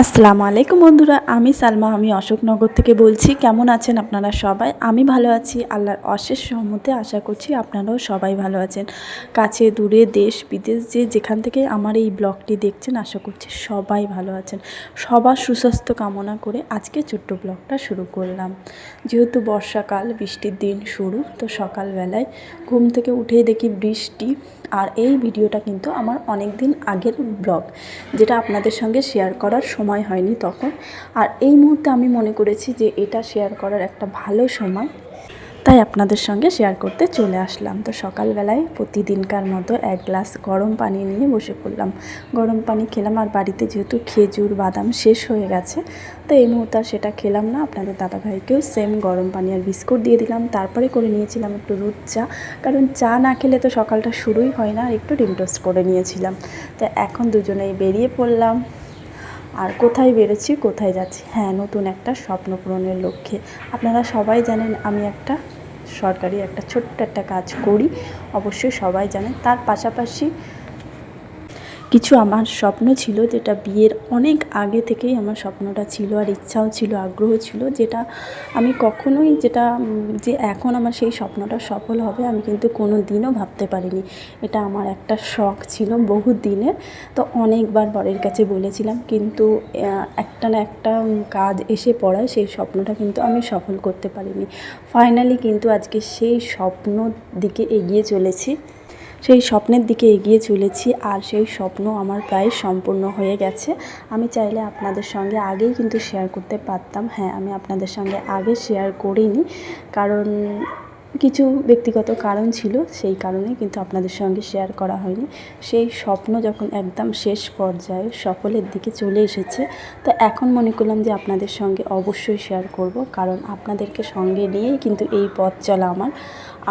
আসসালামু আলাইকুম বন্ধুরা, আমি সালমা, আমি অশোকনগর থেকে বলছি। কেমন আছেন আপনারা সবাই? আমি ভালো আছি, আল্লাহর অশেষ রহমতে। আশা করছি আপনারাও সবাই ভালো আছেন। কাছে দূরে দেশ বিদেশ যেখান থেকে আমার এই ব্লগটি দেখছেন, আশা করছি সবাই ভালো আছেন। সবার সুস্বাস্থ্য কামনা করে আজকে ছোট্ট ব্লগটা শুরু করলাম। যেহেতু বর্ষাকাল, বৃষ্টির দিন শুরু, তো সকালবেলায় ঘুম থেকে উঠেই দেখি বৃষ্টি। আর এই ভিডিওটা কিন্তু আমার অনেক দিন আগের ব্লগ, যেটা আপনাদের সঙ্গে শেয়ার করার সময় হয়নি তখন। আর এই মুহূর্তে আমি মনে করেছি যে এটা শেয়ার করার একটা ভালো সময়, তাই আপনাদের সঙ্গে শেয়ার করতে চলে আসলাম। তো সকালবেলায় প্রতিদিনকার মতো এক গ্লাস গরম পানি নিয়ে বসে পড়লাম। গরম পানি খেলাম, আর বাড়িতে যেহেতু খেজুর বাদাম শেষ হয়ে গেছে, তো এই মুহূর্তে আর সেটা খেলাম না। আপনাদের দাদাভাইকেও সেম গরম পানি আর বিস্কুট দিয়ে দিলাম। তারপরে করে নিয়েছিলাম একটু দুধ চা, কারণ চা না খেলে তো সকালটা শুরুই হয় না। আর একটু ডিম টোস্ট করে নিয়েছিলাম। তো এখন দুজনেই বেরিয়ে পড়লাম। আর কোথায় বেরোচ্ছি, কোথায় যাচ্ছি? হ্যাঁ, নতুন একটা স্বপ্ন পূরণের লক্ষ্যে। আপনারা সবাই জানেন আমি একটা সরকারি একটা ছোট্ট একটা কাজ করি, অবশ্যই সবাই জানেন। তার পাশাপাশি কিছু আমার স্বপ্ন ছিল, যেটা বিয়ের অনেক আগে থেকেই আমার স্বপ্নটা ছিল, আর ইচ্ছাও ছিল, আগ্রহ ছিল, যেটা আমি কখনোই যে এখন আমার সেই স্বপ্নটা সফল হবে আমি কিন্তু কোনো দিনও ভাবতে পারিনি। এটা আমার একটা শখ ছিল বহু দিনের। তো অনেকবার বরের কাছে বলেছিলাম, কিন্তু একটা না একটা কাজ এসে পড়ায় সেই স্বপ্নটা কিন্তু আমি সফল করতে পারিনি। ফাইনালি কিন্তু আজকে সেই স্বপ্ন দিকে এগিয়ে চলেছি, সেই স্বপ্নের দিকে এগিয়ে চলেছি। আর সেই স্বপ্ন আমার প্রায় সম্পূর্ণ হয়ে গেছে। আমি চাইলে আপনাদের সঙ্গে আগেই কিন্তু শেয়ার করতে পারতাম। হ্যাঁ, আমি আপনাদের সঙ্গে আগে শেয়ার করিনি, কারণ কিছু ব্যক্তিগত কারণ ছিল, সেই কারণে কিন্তু আপনাদের সঙ্গে শেয়ার করা হয়নি। সেই স্বপ্ন যখন একদম শেষ পর্যায়ে সফলের দিকে চলে এসেছে, তো এখন মনে করলাম যে আপনাদের সঙ্গে অবশ্যই শেয়ার করব, কারণ আপনাদেরকে সঙ্গে নিয়েই কিন্তু এই পথ চলা আমার।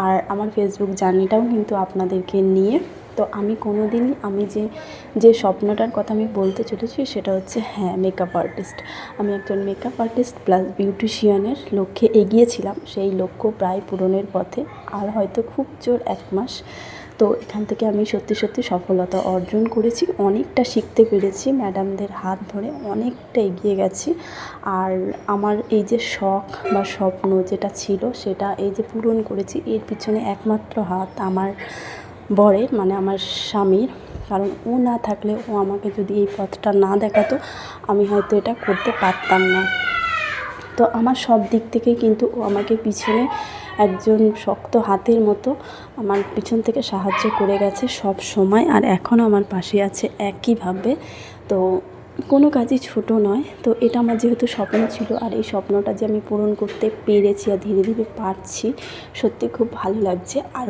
আর আমার ফেসবুক জার্নিটাও কিন্তু আপনাদেরকে নিয়ে। তো আমি কোনো দিনই যে স্বপ্নটার কথা আমি বলতে চলেছি সেটা হচ্ছে, হ্যাঁ, মেকআপ আর্টিস্ট। আমি একজন মেকআপ আর্টিস্ট প্লাস বিউটিশিয়ানের লক্ষ্যে এগিয়েছিলাম। সেই লক্ষ্য প্রায় পূরণের পথে, আর হয়তো খুব জোর 1 মাস। তো এখান থেকে আমি সত্যি সত্যি সফলতা অর্জন করেছি, অনেকটা শিখতে পেরেছি, ম্যাডামদের হাত ধরে অনেকটা এগিয়ে গেছি। আর আমার এই যে শখ বা স্বপ্ন যেটা ছিল, সেটা এই যে পূরণ করেছি, এর পিছনে একমাত্র হাত আমার বরের, মানে আমার স্বামীর। কারণ ও না থাকলে, ও আমাকে যদি এই পথটা না দেখাতো, আমি হয়তো এটা করতে পারতাম না। তো আমার সব দিক থেকেই কিন্তু ও আমাকে পিছনে একজন শক্ত হাতের মতো আমার পিছন থেকে সাহায্য করে গেছে সব সময়, আর এখনও আমার পাশে আছে একইভাবে। তো কোনো কাজই ছোট নয়। তো এটা আমার যেহেতু স্বপ্ন ছিল, আর এই স্বপ্নটা যে আমি পূরণ করতে পেরেছি আর ধীরে ধীরে পারছি, সত্যি খুব ভালো লাগছে। আর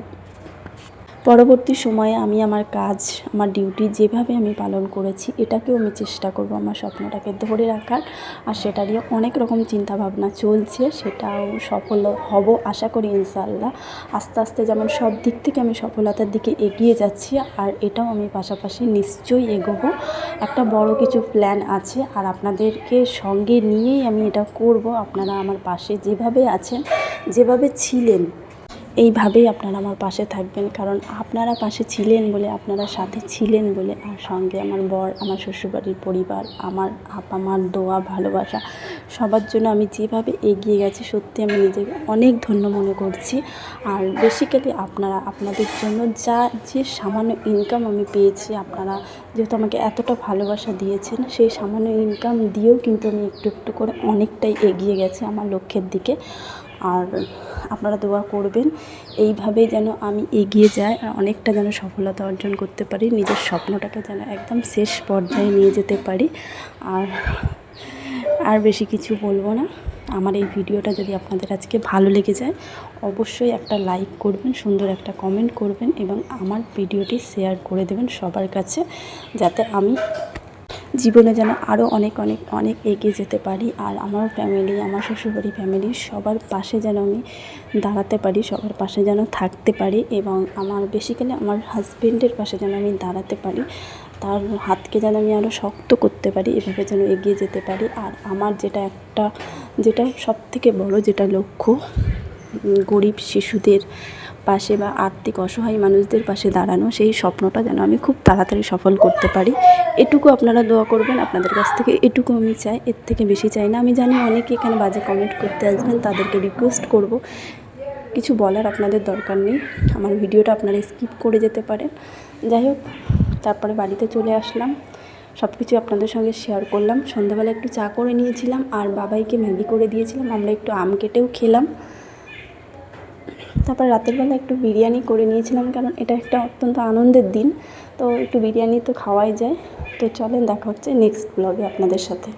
পরবর্তী সময়ে আমি আমার কাজ, আমার ডিউটি যেভাবে আমি পালন করেছি, এটাকেও আমি চেষ্টা করব আমার স্বপ্নটাকে ধরে রাখার। আর সেটা নিয়ে অনেক রকম চিন্তাভাবনা চলছে, সেটাও সফল হব আশা করি ইনশাআল্লাহ। আস্তে আস্তে যেমন সব দিক থেকে আমি সফলতার দিকে এগিয়ে যাচ্ছি, আর এটাও আমি পাশাপাশি নিশ্চয়ই এগোবো। একটা বড় কিছু প্ল্যান আছে, আর আপনাদেরকে সঙ্গে নিয়েই আমি এটা করব। আপনারা আমার পাশে যেভাবে আছেন, যেভাবে ছিলেন, এইভাবেই আপনারা আমার পাশে থাকবেন। কারণ আপনারা পাশে ছিলেন বলে, আপনারা সাথে ছিলেন বলে, আর সঙ্গে আমার বর, আমার শ্বশুরবাড়ির পরিবার, আমার আপা মার দোয়া ভালোবাসা, সবার জন্য আমি যেভাবে এগিয়ে গেছি, সত্যি আমি নিজেকে অনেক ধন্য মনে করছি। আর বেসিক্যালি আপনাদের জন্য যে সামান্য ইনকাম আমি পেয়েছি, আপনারা যেহেতু আমাকে এতটা ভালোবাসা দিয়েছেন, সেই সামান্য ইনকাম দিয়েও কিন্তু আমি একটু একটু করে অনেকটাই এগিয়ে গেছি আমার লক্ষ্যের দিকে। আর আপনারা দোয়া করবেন এইভাবেই যেন আমি এগিয়ে যাই, আর অনেকটা যেন সফলতা অর্জন করতে পারি, নিজের স্বপ্নটাকে যেন একদম শেষ পর্যায়ে নিয়ে যেতে পারি। আর বেশি কিছু বলবো না। আমার এই ভিডিওটা যদি আপনাদের আজকে ভালো লেগে যায়, অবশ্যই একটা লাইক করবেন, সুন্দর একটা কমেন্ট করবেন, এবং আমার ভিডিওটি শেয়ার করে দেবেন সবার কাছে, যাতে আমি জীবনে যেন আরও অনেক অনেক অনেক এগিয়ে যেতে পারি। আর আমার ফ্যামিলি, আমার শ্বশুরবাড়ি ফ্যামিলি, সবার পাশে যেন আমি দাঁড়াতে পারি, সবার পাশে যেন থাকতে পারি, এবং আমার বেসিক্যালি আমার হাজবেন্ডের পাশে যেন আমি দাঁড়াতে পারি, তার হাতকে যেন আমি আরও শক্ত করতে পারি, এভাবে যেন এগিয়ে যেতে পারি। আর আমার যেটা সবথেকে বড় যেটা লক্ষ্য, গরিব শিশুদের পাশে বা আর্থিক অসহায় মানুষদের পাশে দাঁড়ানো, সেই স্বপ্নটা যেন আমি খুব তাড়াতাড়ি সফল করতে পারি। এটুকু আপনারা দোয়া করবেন, আপনাদের কাছ থেকে এটুকু আমি চাই, এর থেকে বেশি চাই না। আমি জানি অনেকে এখানে বাজে কমেন্ট করতে আসবেন, তাদেরকে রিকোয়েস্ট করব কিছু বলার আপনাদের দরকার নেই, আমার ভিডিওটা আপনারা স্কিপ করে যেতে পারেন। যাই হোক, তারপরে বাড়িতে চলে আসলাম, সব কিছু আপনাদের সঙ্গে শেয়ার করলাম। সন্ধ্যাবেলা একটু চা করে নিয়েছিলাম আর বাবাইকে ম্যাগি করে দিয়েছিলাম, আমরা একটু আম কেটেও খেলাম। তারপর রাতের বেলা একটু বিরিয়ানি করে নিয়েছিলাম, কারণ এটা একটা অত্যন্ত আনন্দের দিন, তো একটু বিরিয়ানি তো খাওয়াই যায়। তো চলেন, দেখা হচ্ছে নেক্সট ব্লগে আপনাদের সাথে।